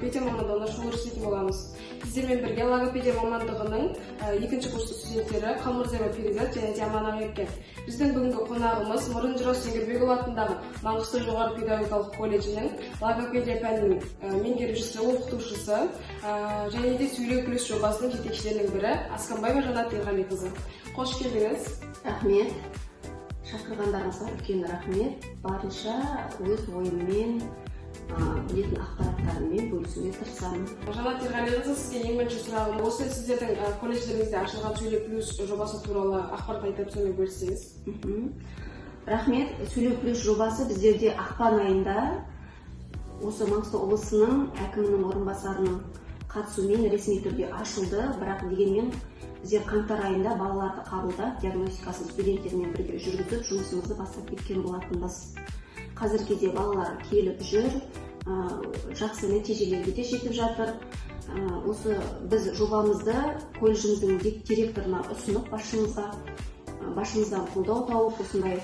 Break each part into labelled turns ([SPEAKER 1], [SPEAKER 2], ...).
[SPEAKER 1] педия мамандығына шұғыл істейтін боламыз. Сіздермен бірге логопедия мамандығының екінші курс студенттері Қалмұрзаева Перизат және Диамана Меркен. Біздің бүгінгі қонағымыз Мұрын Жырау Сеңгірбекұлы атындағы Маңғыстау жоғары педагогикалық колледжінің логопедия пәнінің меңгерушісі, оқытушысы және де сөйлеу плюс жобасының жетекшілерінің бірі Асканбаева Жанат Ерғалиқызы. Қош келдіңіз.
[SPEAKER 2] Рахмет. Шақырғандарыңызға үлкен рахмет. Барынша өз ойыммен, білетін ақпараттарыммен бөлісуге тырысамын.
[SPEAKER 1] Жанат Ерғалиқызы, сізге ең бірінші сұрағым осы, сіздердің колледждеріңізде ашылған сөйлеу плюс жобасы туралы ақпарат айтып сонымен бөліссеңіз.
[SPEAKER 2] Рахмет. Сөйлеу плюс жобасы біздерде ақпан айында осы Маңғыстау облысының әкімінің орынбасарының қатысуымен ресми түрде ашылды, бірақ дегенмен біздер қаңтар айында балаларды қабылдап, диагностикасын студенттермен бірге жүргізіп, жұмысымызды бастап кеткен болатынбыз. Қазірге балалар келіп жүр, жақсы нәтижелерге де жетіп жатыр. Осы біз жобамызды колледжіміздің директорына ұсынып, басшымыздан қолдау тауып, осындай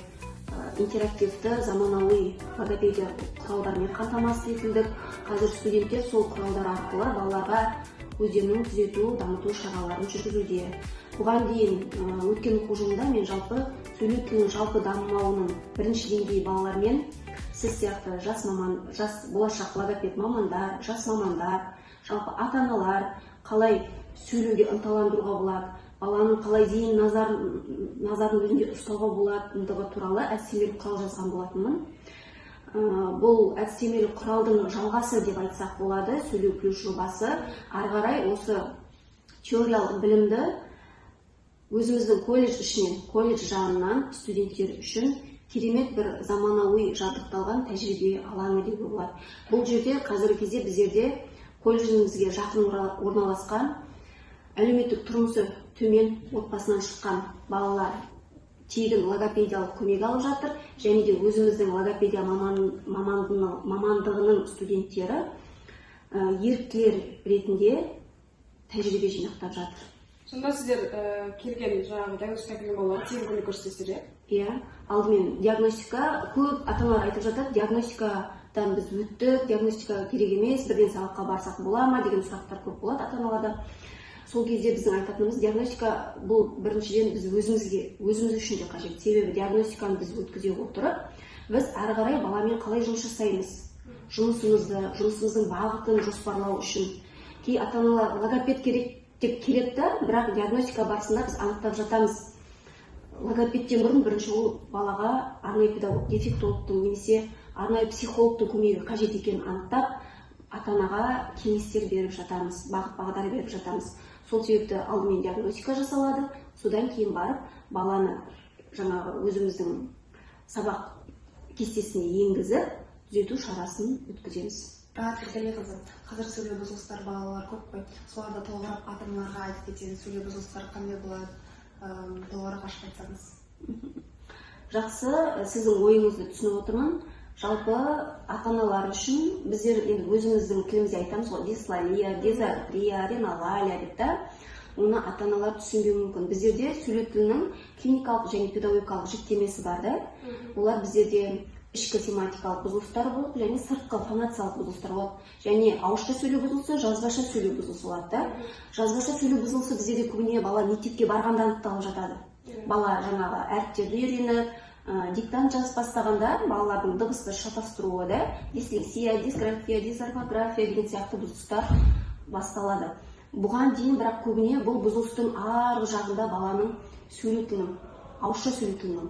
[SPEAKER 2] интерактивті заманауи логопедия құралдармен қамтамасыз етілдік. Қазір студенттер сол құралдар арқылы балаларға өздерінің түзету, дамыту шараларын жүргізуде. Бұған дейін өткен оқу жылында мен жалпы сөйлеу тілінің жалпы дамымауының бірінші деңгейі балалармен сіз сияқты жас болашақ логопед мамандар, жас мамандар, жалпы ата-аналар қалай сөйлеуге ынталандыруға болады, баланың қалай зейін назарын өзінде ұстауға болатындығы туралы әдістемелік құрал жазған болатынмын. Бұл әдістемелік құралдың жалғасы деп айтсақ болады, сөйлеу плюс жобасы. Ары қарай осы теориялық білімді өзіміздің колледж ішінен, колледж жағынан студенттер үшін керемет бір заманауи жабдықталған тәжірибе алаңы деуге болады. Бұл жерде қазіргі кезде біздерде колледжімізге жақын орналасқан әлеуметтік тұрмысы төмен отбасынан шыққан балалар тегін логопедиялық көмек алып жатыр, және де өзіміздің логопедия мамандығының студенттері еріктілер ретінде тәжірибе жинақтап жатыр.
[SPEAKER 1] Сонда сіздер келген диагностика келген балаларға тегін көмек көрсетесіздер?
[SPEAKER 2] Иә, алдымен диагностика, көп ата-аналар айтып жатады, диагностикадан біз өттік, диагностика керек емес, бірден сабаққа барсақ бола ма деген сұрақтар көп болады ата-аналарда. Сол кезде біздің айтатынымыз, диагностика бұл біріншіден біз өзіміз үшін де қажет. Себебі диагностиканы біз өткізе отырып, біз ары қарай баламен қалай жұмыс жасаймыз, жұмысымыздың бағытын жоспарлау үшін. Кей ата-аналар логопед керек деп келеді, бірақ диагностика барысында біз анықтап жатамыз. Логопедтен бұрын бірінші ол балаға арнайы педагог, дефектологтың немесе арнайы психологтың көмегі қажет екенін анықтап, ата-анаға кеңестер беріп жатамыз, бағыт-бағдар беріп жатамыз. Сол себепті алдымен диагностика жасалады, содан кейін барып баланы жаңағы өзіміздің сабақ кестесіне енгізіп, түзету шарасын өткіземіз.
[SPEAKER 3] Жанат Ерғалиқызы, қазір сөйлеу бұзылыстар балалар көп қой. Соларды толығырақ ата-аналарға айтып кетсеңіз, сөйлеу бұзылыстары қандай болады, толығырақ ашып айтсаңыз.
[SPEAKER 2] Жақсы, сіздің ойыңызды түсініп отырмын. Жалпы ата-аналар үшін біздер енді өзіміздің тілімізде айтамыз ғой, дислалия, дезартрия, ринолалия деп та, оны ата-аналар түсінбеуі мүмкін. Біздерде сөйлеу тілінің клиникалық және педагогикалық жіктемесі бар да. Олар біздерде ішкі семантикалық бұзылыстар болады, және сыртқы фонациялық бұзылыстар болады. Және ауызша сөйлеу бұзылысы, жазбаша сөйлеу бұзылысы болады да. Жазбаша сөйлеу бұзылысы біздерде көбіне бала мектепке барғанда анықталып жатады. Бала жаңағы әріптерді үйреніп, диктант жазып бастағанда балалардың дыбысты шатастыруы да, дислексия, дисграфия, дисорфография деген сияқты бұзылыстар басталады. Бұған дейін бірақ көбіне бұл бұзылыстың арғы жағында баланың сөйлеу тілінің, ауызша сөйлеу тілінің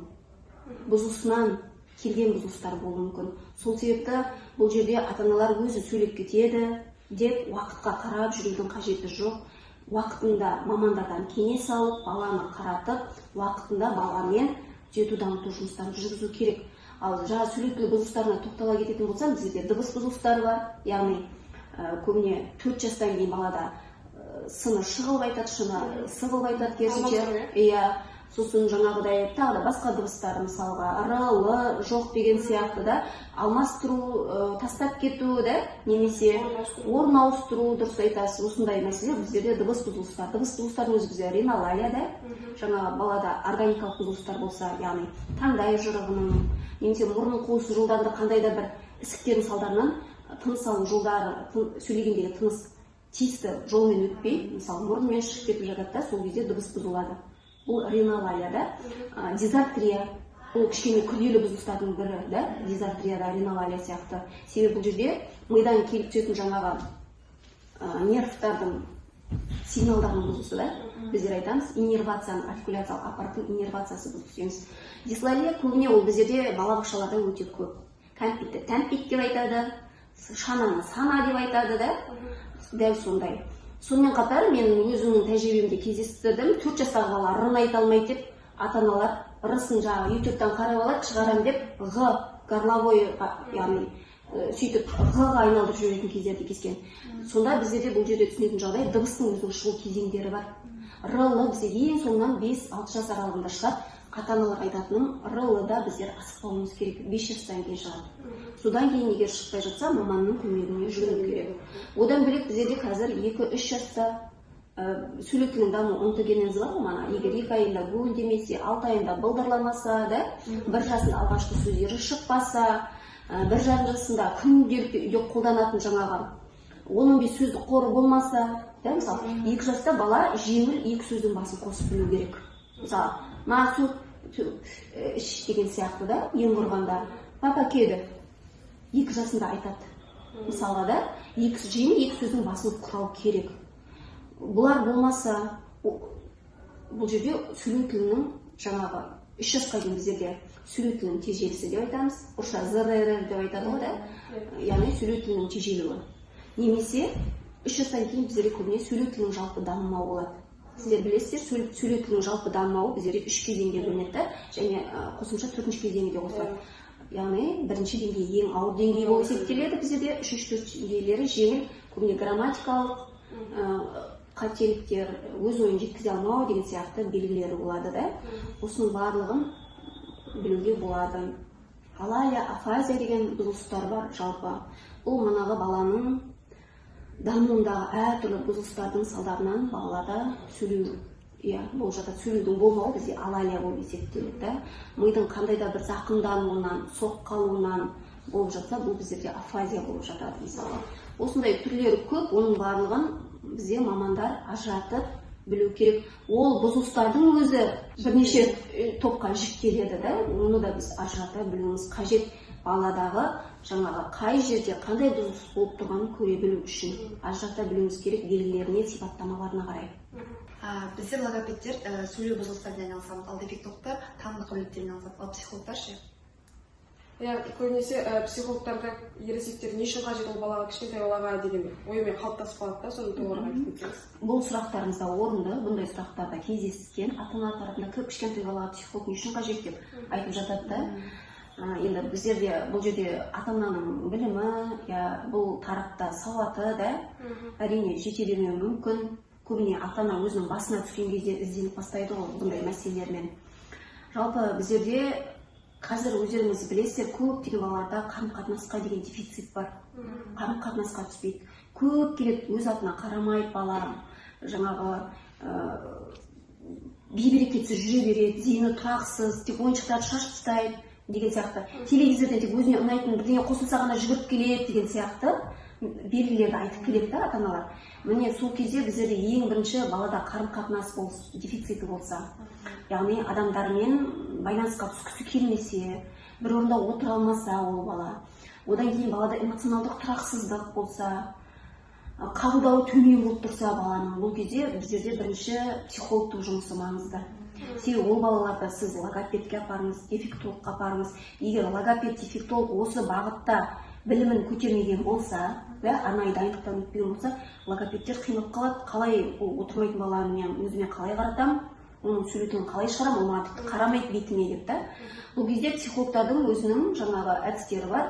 [SPEAKER 2] бұзылысынан келген бұзылыстар болуы мүмкін. Сол себепті бұл жерде ата-аналар өзі сөйлеп кетеді деп уақытқа қарап жүрудің қажеті жоқ. Уақытында мамандардан кеңес алып, баланы қаратып, уақытында баламен түзету дамыту жұмыстарын жүргізу керек. Ал жаңа сөйлеу тілі бұзылыстарына тоқтала кететін болсам, бізде дыбыс бұзылыстары бар. Яғни көбіне 4 жастан кейін балада сыны шығылып айтады, шыны сығылып айтады, керісінше. Сосын жаңағыдай тағы да басқа дыбыстар, мысалға р, жоқ деген сияқты да, алмастыру, тастап кету да, немесе орын ауыстыру, дұрыс айтасыз. Осындай мәселе біздерде дыбыс бұзылыстар. Дыбыс бұзылыстардың өзі бізде ринолалия да, жаңа балада органикалық бұзылыстар болса, яғни таңдай жырығының, немесе мұрын қуысы жолдарында қандай да бір ісіктердің салдарынан тыныс алу жолдары, сөйлегендегі тыныс тиісті жолмен өтпей, мысалы мұрынмен шығып кетіп жатады да, сол кезде дыбыс бұзылады. Бұл ринолалия да, дизартрия, бұл кішкене күрделі бұзылыстардың бірі да, дизартрия да, ринолалия сияқты. Себебі бұл жерде мидан келіп түсетін жаңағы нервтардың сигналдарының бұзылысы да, біздер айтамыз, иннервацияның, артикуляциялық аппараттың иннервациясы бұзылысы. Дислалия көбіне ол біздерде балабақшаларда өте көп. Кәмпитті тәмпит деп айтады, шананы сана деп айтады да, дәл сондай. Сонымен қатар мен өзімнің тәжірибемде кездестірдім, 4 жастағы бала рын айта алмайды деп, ата-аналар рысын жаңағы ютубтан қарап алады, шығарам деп, ғ горловой, яғни сөйтіп ғ-ға айналдырып жүретін кездерді кескен. Сонда біздерде бұл жерде түсінетін жағдай, дыбыстың өзінің шығу кезеңдері бар. Р-лы бізде ең соңынан 5-6 жас аралығында шығады. Ата-аналар айтатыным, р-лыда біздер асықпауымыз керек, 5 жастан кейін шығады. Содан кейін егер шықпай жатса, маманның көмегіне жүгіну керек. Одан бөлек біздерде қазір 2-3 жаста сөйлеу тілінің даму онтогенезі бар мана, егер 2 айында гуілдемесе, 6 айында былдырламаса, 1 жасында алғашқы сөздері шықпаса, 1,5 жасында күнделікті үйде қолданатын жаңағы 15 сөздік қоры болмаса, мысалы 2 жаста бала жеңіл 2 сөздің басын қосып білу керек. Мысалы, ма су іш деген сияқты да, ең құрғанда папа келді 2 жасында айтады. Мысалға да, жеңіл 2 сөздің басын құрау керек. Бұлар болмаса, бұл жерде сөйлеу тілінің жаңағы 3 жасқа дейін біздерде сөйлеу тілінің тежелісі деп айтамыз. Орысша ЗРР деп айтады ғой да, яғни сөйлеу тілінің тежелуі. Немесе 3 жастан кейін біздерде көбіне сөйлеу тілінің жалпы дамымауы болады. Сіздер білесіздер, сөйлеу тілінің жалпы дамымауы біздерде 3 кезеңге бөлінеді, және қосымша 4-ші кезеңге де қосылады. Яғни бірінші деңгей ең ауыр деңгей болып есептеледі біздерде, 3-4 деңгейлері жеңіл, көбіне грамматикалық қателіктер, өз ойын жеткізе алмау деген сияқты белгілері болады да. Осының барлығын білуге болады. Алалия, афазия деген бұзылыстар бар жалпы. Бұл манағы баланың дамуындағы әртүрлі бұзылыстардың салдарынан балаларда сөйлеу болып жатады. Сөйлеудің болмауы бізде алалия болып есептеледі. Мидың қандай да бір зақымдануынан, соққы қалуынан болып жатса, бұл біздерде афазия болып жатады мысалы. Осындай түрлері көп, оның барлығын бізде мамандар ажыратып білу керек. Ол бұзылыстардың өзі бірнеше топқа жіктеледі да, оны да біз ажырата білуіміз қажет. Баладағы жаңағы қай жерде қандай бұзылыс болып тұрғанын көре білу үшін ажырата білуіміз керек, белгілеріне, сипаттамаларына қарай.
[SPEAKER 3] Біздер логопедтер сөйлеу бұзылыстарымен айналысамыз, ал дефектологтар танымдық қабілеттермен айналысады, ал психологтар ше?
[SPEAKER 1] Көбінесе психологтарда ересектер не үшін қажет ол балаға, кішкентай балаға деген ойымен қалыптасып қалады да, соны толығырақ айтып кетсеңіз.
[SPEAKER 2] Бұл сұрақтарыңыз да орынды, бұндай сұрақтарда кездескен, ата-ана тарапында кішкентай балаға психолог не үшін қажет деп айтып жатады да. Енді біздерде бұл жерде ата-ананың білімі, бұл тарапта сауаты да әрине жете бермеуі мүмкін. Көбіне ата-ана өзінің басына түскен кезде ізденіп бастайды ғой бұндай мәселелермен. Жалпы біздерде қазір өздеріңіз білесіздер, көптеген балаларда қарым-қатынасқа деген дефицит бар. Қарым-қатынасқа түспейді. Көп келеді, өз атына қарамайды бала, жаңағы бейберекетсіз жүре береді, зейіні тұрақсыз, тек ойыншықтарды шашып тастайды деген сияқты. Телевизордан тек өзіне ұнайтын бірдеңе қосылса ғана жүгіріп келеді деген сияқты белгілерді айтып келеді да ата-аналар. Міне сол кезде біздерде ең бірінші балада қарым-қатынас дефициті болса, яғни адамдармен байланысқа түскісі келмесе, бір орында отыра алмаса ол бала, одан кейін балада эмоционалдық тұрақсыздық болса, қабылдауы төмен болып тұрса баланың, бұл кезде біздерде бірінші психологтың жұмысы маңызды. Себебі ол балаларды сіз логопедке апарыңыз, дефектологқа апарыңыз. Егер логопед, дефектолог осы бағытта білімін көтермеген болса, арнайы дайындықтан өтпеген болса, логопедтер қиналып қалады. Қалай отырмайтын баланы мен өзіме қалай қаратам, оның сөйлейтінін қалай шығарам, ол маған қарамайды бетіме деп та. Бұл кезде психологтардың өзінің жаңағы әдістері бар.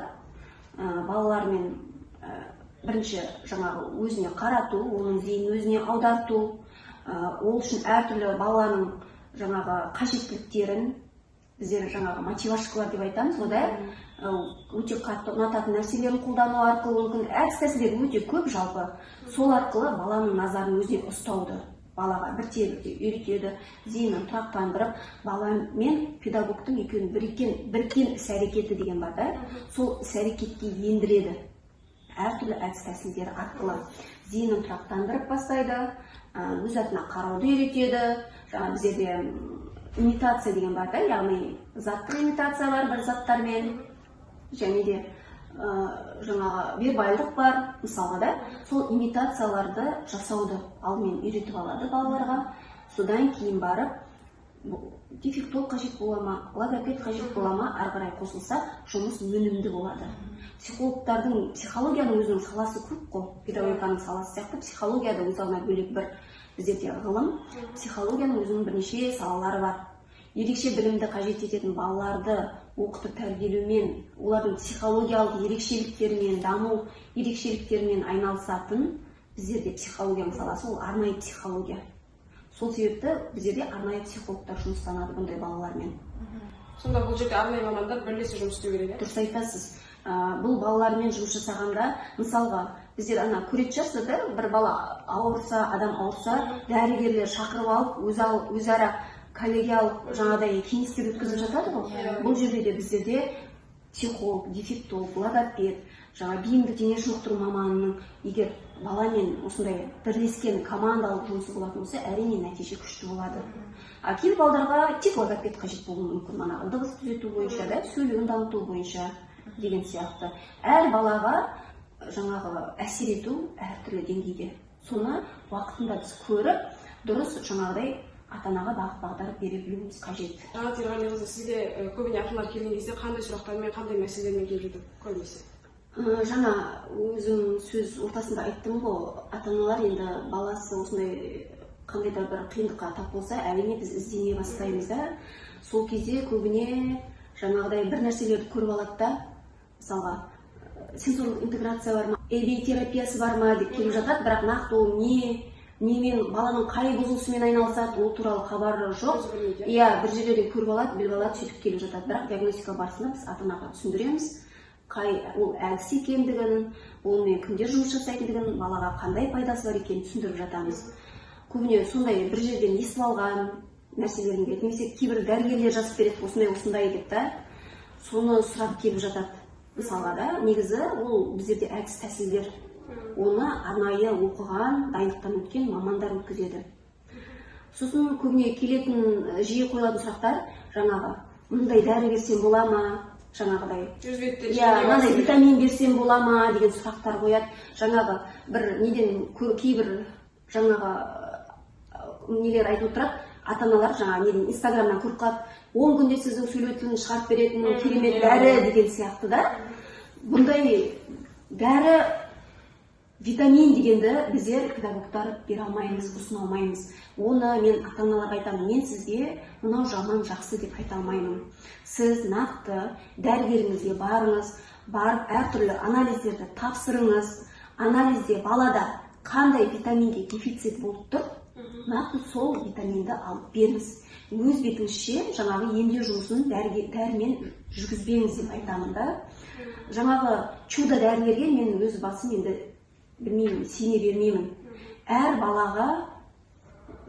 [SPEAKER 2] Балалармен бірінші жаңағы өзіне қарату, оның зейінін өзіне аударту, ол үшін әртүрлі баланың жаңағы қажеттіліктерін біздер жаңағы мотивашкалар деп айтамыз, ода өте қатты ұнататын нәрселерін қолдану арқылы мүмкін әдіс-тәсілдер өте көп жалпы. Сол арқылы баланың назарын өзіне ұстауды балаға бірте-бірте үйретеді, зейінін тұрақтандырып, бала мен педагогтың екеуінің біріккен іс-әрекеті деген бар да, сол іс-әрекетке ендіреді. әртүрлі әдіс тәсілдері арқылы зейінін тұрақтандырып бастайды, өз атына қарауды үйретеді. Жаңа біздерде имитация деген бар да, яғни заттық имитация бар бір заттармен, және де жаңағы вербалдық бар, мысалға да, сол имитацияларды жасауды алдымен үйретіп алады балаларға. Содан кейін барып, дефектолог қажет бола ма, логопед қажет бола ма, ары қарай қосылса, жұмыс өнімді болады. Психологтардың, психологияның өзінің саласы көп қой, педагогиканың саласы сияқты, психологияда өзіне бөлек бір біздерде ғылым, психологияның өзінің бірнеше салалары бар. Ерекше білімді қажет ететін балаларды оқытып тәрбиелеумен, олардың психологиялық ерекшеліктерімен, даму ерекшеліктерімен айналысатын біздерде психологияның саласы, ол арнайы психология. Сол себепті біздерде арнайы психологтар жұмыстанады бұндай балалармен.
[SPEAKER 1] Сонда бұл жерде арнайы мамандар бірлесе жұмыс істеу керек,
[SPEAKER 2] дұрыс айтасыз. Бұл балалармен жұмыс жасағанда, мысалға, біздер ана көретін шығарсыз да, бір бала ауырса, адам ауырса, дәрігерлер шақырып алып, өзара коллегиялық жаңағыдай кеңестер өткізіп жатады ғой. Бұл жерде де біздерде психолог, дефектолог, логопед, жаңа бейімді дене шынықтыру маманының егер баламен осындай бірлескен командалық жұмысы болатын болса, әрине нәтиже күшті болады. Кейбір балаларға тек логопед қажет болуы мүмкін, мана дыбыс түзету бойынша да, сөйлеуін дамыту бойынша деген сияқты. Әр балаға жаңағы әсер ету әртүрлі деңгейде. Соны уақытында біз көріп, дұрыс жаңағыдай ата-анаға бағыт-бағдар бере білуіміз қажет.
[SPEAKER 1] Жанат Ерғалиқызы, сізге көбіне ата-аналар келген кезде қандай сұрақтармен, қандай мәселелермен келіп жатыр көбінесе?
[SPEAKER 2] Жаңа өзім сөз ортасында айттым ғой, ата-аналар енді баласы осындай қандай да бір қиындыққа тап болса, әрине біз іздене бастаймыз да. Сол кезде көбіне жаңағыдай бір нәрселерді көріп алады да, мысалға сенсорлық интеграция бар ма, EB терапиясы бар ма деп келіп жатады, бірақ нақты ол немен, баланың қай бұзылысымен айналысады, ол туралы хабары жоқ. Иә, бір жерлерден көріп алады, біліп алады, сөйтіп келіп жатады. Бірақ диагностика барысында біз ата-анаға түсіндіреміз, қай ол әдіс екендігін, онымен кімдер жұмыс жасайтындығын, балаға қандай пайдасы бар екенін түсіндіріп жатамыз. Көбіне сондай бір жерден естіп алған нәрселерін береді, немесе кейбір дәрігерлер жазып береді, осындай деп та, соны сұрап келіп жатады. Мысалға да, негізі ол біздерде әдіс тәсілдер, оны арнайы оқыған, дайындықтан өткен мамандар өткізеді. Сосын көбіне келетін жиі қойылатын сұрақтар, жаңағы мындай дәрі берсем бола ма, жаңағыдай, мынандай витамин берсем бола ма деген сұрақтар қояды. Жаңағы бір неден кейбір жаңағы нелер айтып отырады, ата-аналар жаңа неден инстаграмнан көріп қалады, 10 күнде сіздің сөйлеу тілін шығарып беретін керемет дәрі деген сияқты да. Бұндай дәрі, витамин дегенді біздер педагогтар бере алмаймыз, ұсына алмаймыз. Оны мен ата-аналарға айтамын, мен сізге мынау жаман жақсы деп айта алмаймын. Сіз нақты дәрігеріңізге барыңыз, барып әртүрлі анализдерді тапсырыңыз, анализде балада қандай витаминге дефицит болып тұр, нақты сол витаминді алып беріңіз. Өз бетіңізше жаңағы емдеу жұмысын дәрімен жүргізбеңіз деп айтамын да. Жаңағы чудо дәрілерге мен өз басым енді білмеймін, сене бермеймін. Әр балаға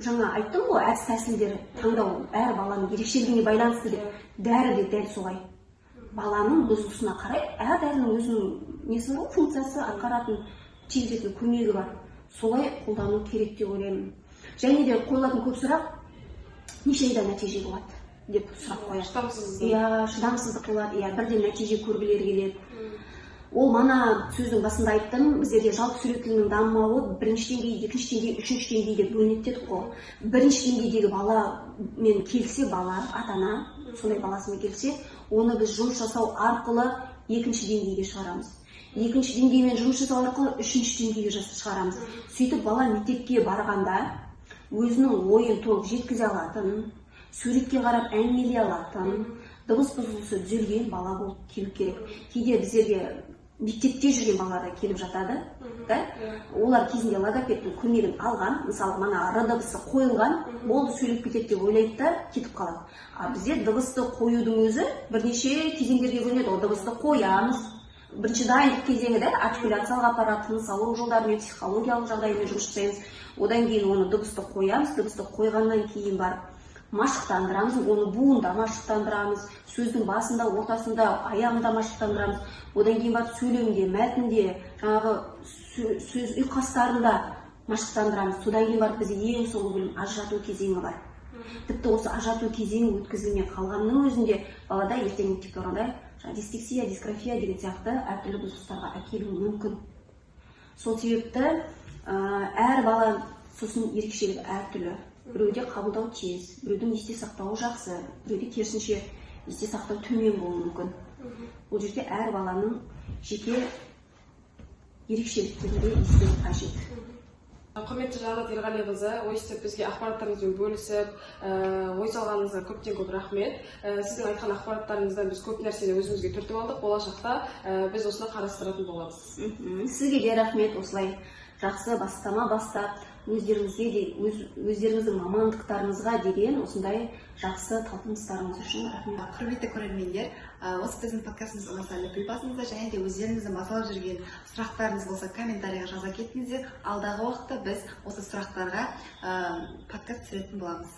[SPEAKER 2] жаңа айттым ғой, әдіс тәсілдері таңдау әр баланың ерекшелігіне байланысты деп, дәрі де дәл солай. Баланың бұзылысына қарай әр дәрінің өзінің несі бар, функциясы атқаратын тигізетін көмегі бар. Солай қолдану керек деп ойлаймын. Және де қойылатын көп сұрақ, неше айда нәтиже болады деп сұрақ қояды. Шыдамсыздық болады, бірден нәтиже көргілері келеді. Ол мана сөздің басында айттым, біздерде жалпы сөйлеу тілінің дамымауы бірінші деңгей, екінші деңгей, үшінші деңгей деп бөлінеді дедік қой. Бірінші деңгейдегі баламен келсе, бала, ата-ана, сондай баласымен келсе, оны біз жұмыс жасау арқылы екінші деңгейге шығарамыз. Екінші деңгеймен жұмыс жасау арқылы үшінші деңгейге шығарамыз. Сөйтіп бала мектепке барғанда өзінің ойын толық жеткізе алатын, суретке қарап әңгімелей алатын, дыбыс бұзылысы түзелген бала болып келу керек. Кейде біздерге мектепте жүрген балалар келіп жатады, олар кезінде логопедтің көмегін алған, мысалы мана р дыбысы қойылған, болды сөйлеп кетеді деп ойлайды да кетіп қалады. Бізде дыбысты қоюдың өзі бірнеше кезеңдерге бөлінеді. Ол дыбысты қоямыз, бірінші дайындық кезеңі да, артикуляциялық аппарат, тыныс алу жолдарымен, психологиялық жағдаймен жұмыс жасаймыз. Одан кейін оны дыбысты қоямыз, дыбысты қойғаннан кейін барып машықтандырамыз, оны буында машықтандырамыз, сөздің басында, ортасында, аяғында машықтандырамыз, одан кейін барып сөйлемде, мәтінде, жаңағы сөз ұйқастарында машықтандырамыз. Содан кейін барып бізде ең соңғы бөлім ажырату кезеңі бар. Тіпті осы ажырату кезеңі өткізілмей қалғанның өзінде балада ертең мектепке барғанда дислексия, дисграфия деген сияқты әртүрлі бұзылыстарға әкелуі мүмкін. Сол себепті әр бала сосын ерекшелігі әртүрлі. Біреуде қабылдау тез, біреудің есте сақтауы жақсы, біреуде керісінше есте сақтау төмен болуы мүмкін. Бұл жерде әр баланың жеке ерекшеліктерінде ескеру қажет.
[SPEAKER 1] Құрметті Жанат Ерғалиқызы, ойсып бізге ақпараттарыңызбен бөлісіп, ой салғаныңызға көптен көп рахмет. Сіздің айтқан ақпараттарыңыздан біз көп нәрсені өзімізге түртіп алдық. Болашақта біз осыны қарастыратын боламыз.
[SPEAKER 2] Сізге де рахмет, осылай жақсы бастама бастап, өздеріңіздің мамандықтарыңызға деген осындай жақсы талпыныстарыңыз үшін рахмет.
[SPEAKER 3] Құрметті көрермендер, осы біздің подкастымыз ұнаса лүпіл басыңыздар, және де өздеріңіздің мазалап жүрген сұрақтарыңыз болса комментарийға жаза кетіңіздер. Алдағы уақытта біз осы сұрақтарға подкаст түсіретін боламыз.